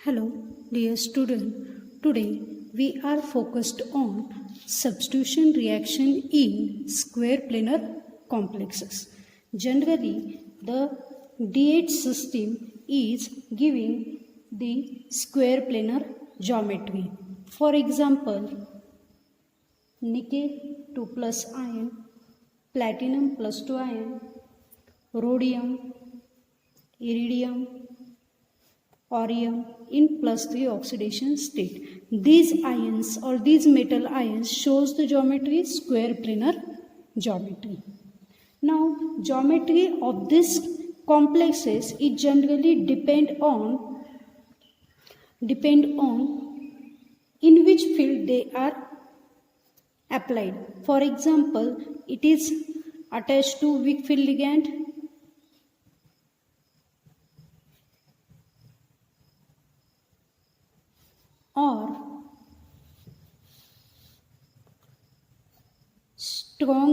Hello, dear student. Today we are focused on substitution reaction in square planar complexes. Generally, the D8 system is giving the square planar geometry. For example, nickel 2 plus iron, platinum plus 2 iron, rhodium, iridium, Orium in +3 oxidation state. These ions or these metal ions shows the geometry square planar geometry. Now geometry of this complexes it generally depend on in which field they are applied. For example, it is attached to weak field ligand, or strong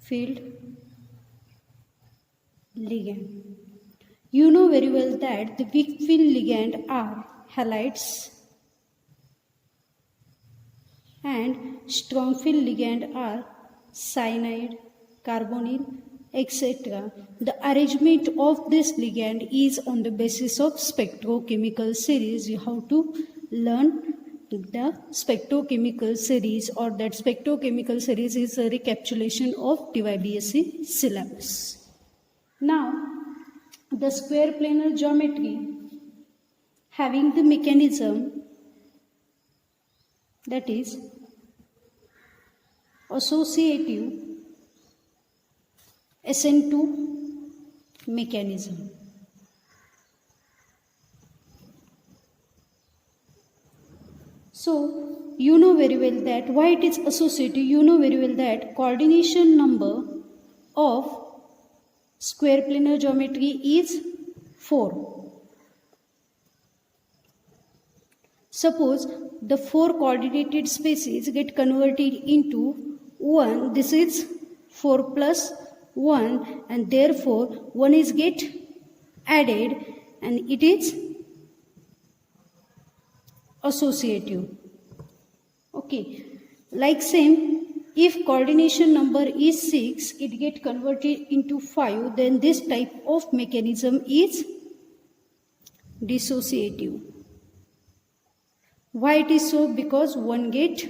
field ligand. You know very well that the weak field ligand are halides and strong field ligand are cyanide, carbonyl, etc. The arrangement of this ligand is on the basis of spectrochemical series. You have to learn the spectrochemical series, or that spectrochemical series is a recapitulation of DYBSc syllabus. Now, the square planar geometry having the mechanism that is associative SN2 mechanism. So, you know very well that why it is associative. You know very well that coordination number of square planar geometry is 4. Suppose the 4 coordinated spaces get converted into 1. This is 4 plus 1, and therefore 1 is get added and it is associative. Okay, like same, if coordination number is 6, it get converted into 5, then this type of mechanism is dissociative. Why it is so? Because one get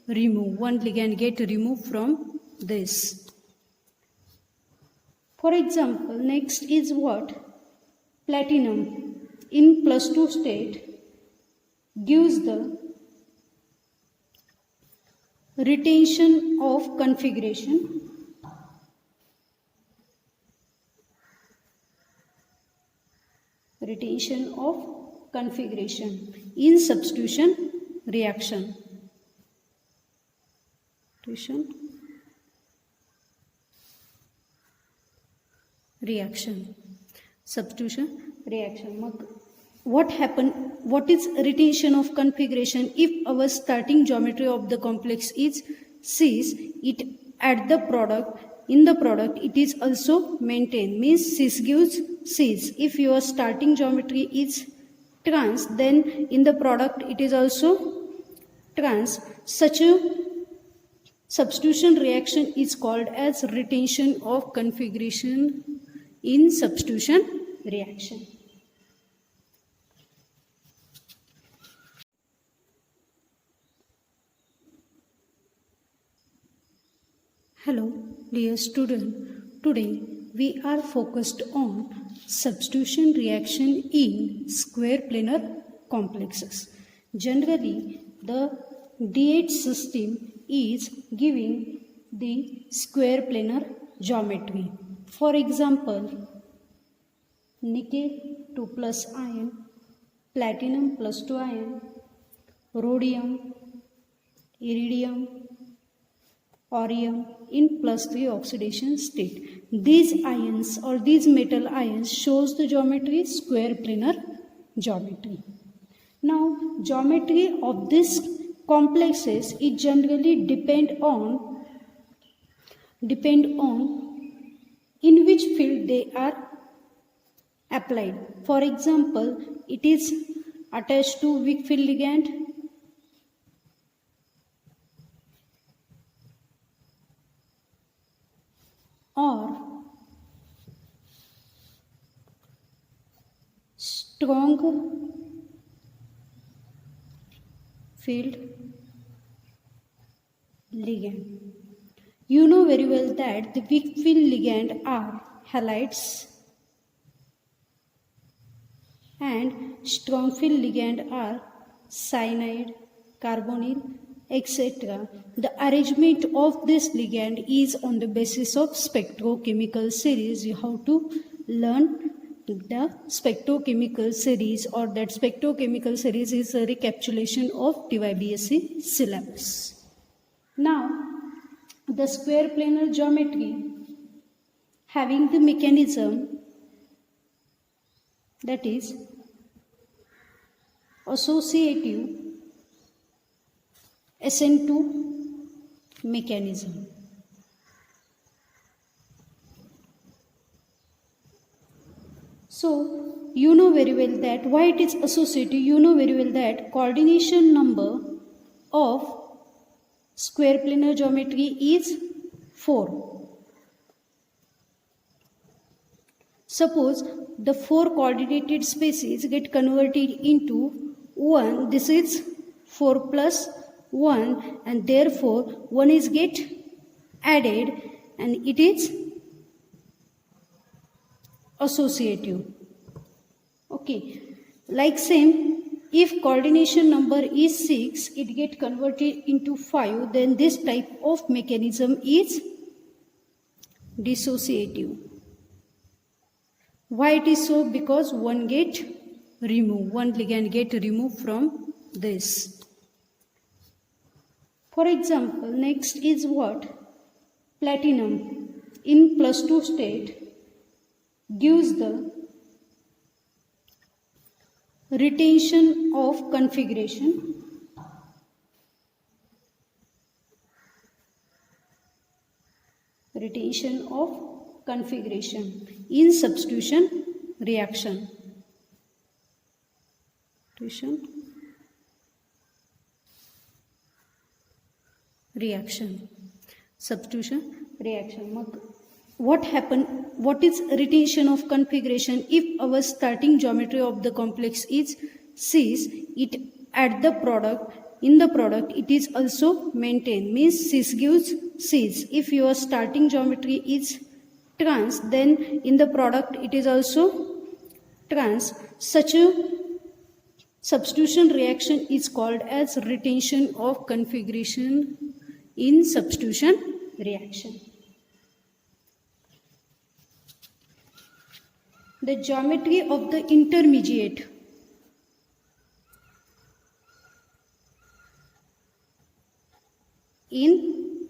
removed, one ligand get removed from this. For example, next is what? Platinum in +2 state gives the retention of configuration in substitution reaction. Substitution reaction. What is retention of configuration? If our starting geometry of the complex is cis, it at the product, in the product it is also maintained, means cis gives cis. If your starting geometry is trans, then in the product it is also trans. Such a substitution reaction is called as retention of configuration in substitution reaction. Hello, dear student. Today we are focused on substitution reaction in square planar complexes. Generally, the D8 system is giving the square planar geometry. For example, nickel 2 plus iron, platinum plus 2 iron, rhodium, iridium, Orium in +3 oxidation state. These ions or these metal ions shows the geometry square planar geometry. Now, geometry of this complexes it generally depend on in which field they are applied. For example, it is attached to weak field ligand, or strong field ligand. You know very well that the weak field ligand are halides and strong field ligand are cyanide, carbonyl, etc. The arrangement of this ligand is on the basis of spectrochemical series. You have to learn the spectrochemical series, or that spectrochemical series is a recapitulation of DYBSc syllabus. Now, the square planar geometry having the mechanism that is associative SN2 mechanism. So, you know very well that why it is associative. You know very well that coordination number of square planar geometry is 4. Suppose the 4 coordinated spaces get converted into 1. This is 4 plus 1, and therefore 1 is get added and it is associative. Okay, like same, if coordination number is 6, it get converted into 5, then this type of mechanism is dissociative. Why it is so? Because one get removed, one ligand get removed from this. For example, next is what? Platinum in +2 state gives the retention of configuration in substitution reaction. Substitution reaction. What happened? What is retention of configuration? If our starting geometry of the complex is cis, it at the product, in the product it is also maintained, means cis gives cis. If your starting geometry is trans, then in the product it is also trans. Such a substitution reaction is called as retention of configuration in substitution reaction. The geometry of the intermediate in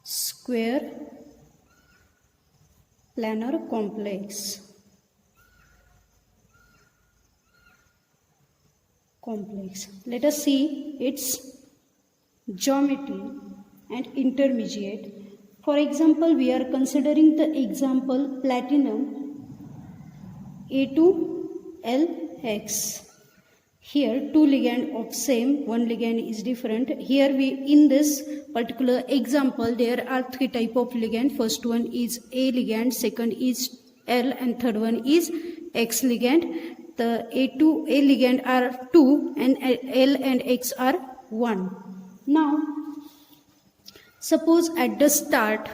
square planar complex. Let us see its geometry and intermediate. For example, we are considering the example platinum A2LX. Here two ligand of same, one ligand is different. Here in this particular example there are 3 type of ligand. First one is A ligand, second is L, and third one is X ligand. The A ligand are 2 and L and X are 1. Now suppose at the start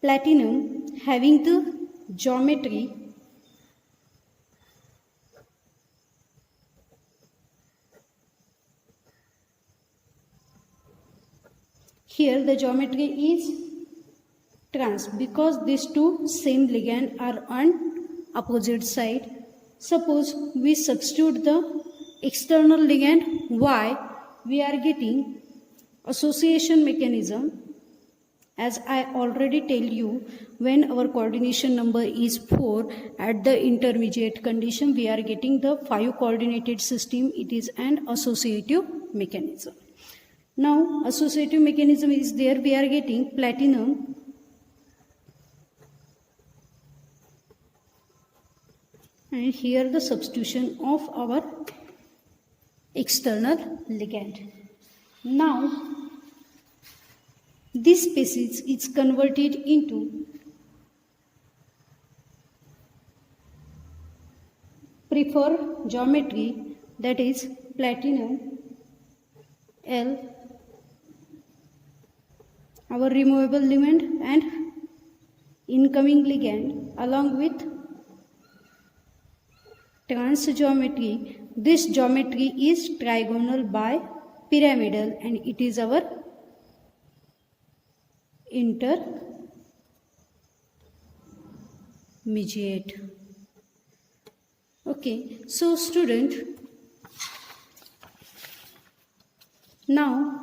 platinum having the geometry here, the geometry is trans because these two same ligand are on opposite side. Suppose we substitute the external ligand Y, we are getting association mechanism. As I already tell you, when our coordination number is 4, at the intermediate condition we are getting the 5 coordinated system. It is an associative mechanism. Now associative mechanism is there. We are getting platinum and here the substitution of our external ligand. Now this species is converted into preferred geometry, that is platinum L, our removable ligand and incoming ligand, along with trans geometry. This geometry is trigonal by pyramidal and it is our intermediate. Okay, so student, now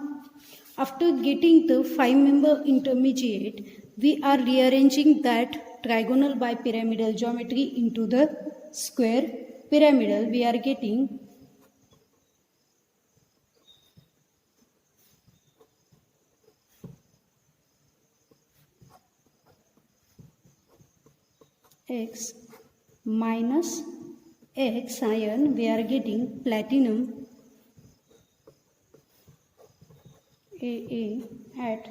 after getting the 5-member intermediate, we are rearranging that trigonal bipyramidal geometry into the square pyramidal. We are getting X minus X iron, we are getting platinum AA at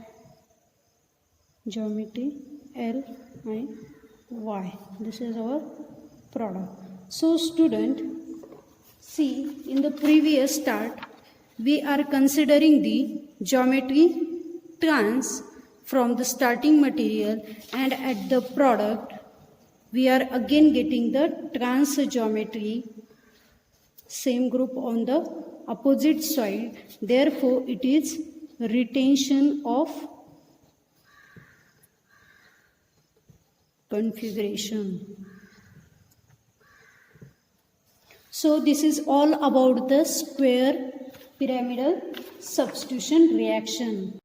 geometry L and Y. This is our product. So student, see, in the previous start we are considering the geometry trans from the starting material, and at the product we are again getting the trans geometry, same group on the opposite side. Therefore it is retention of configuration. So this is all about the square pyramidal substitution reaction.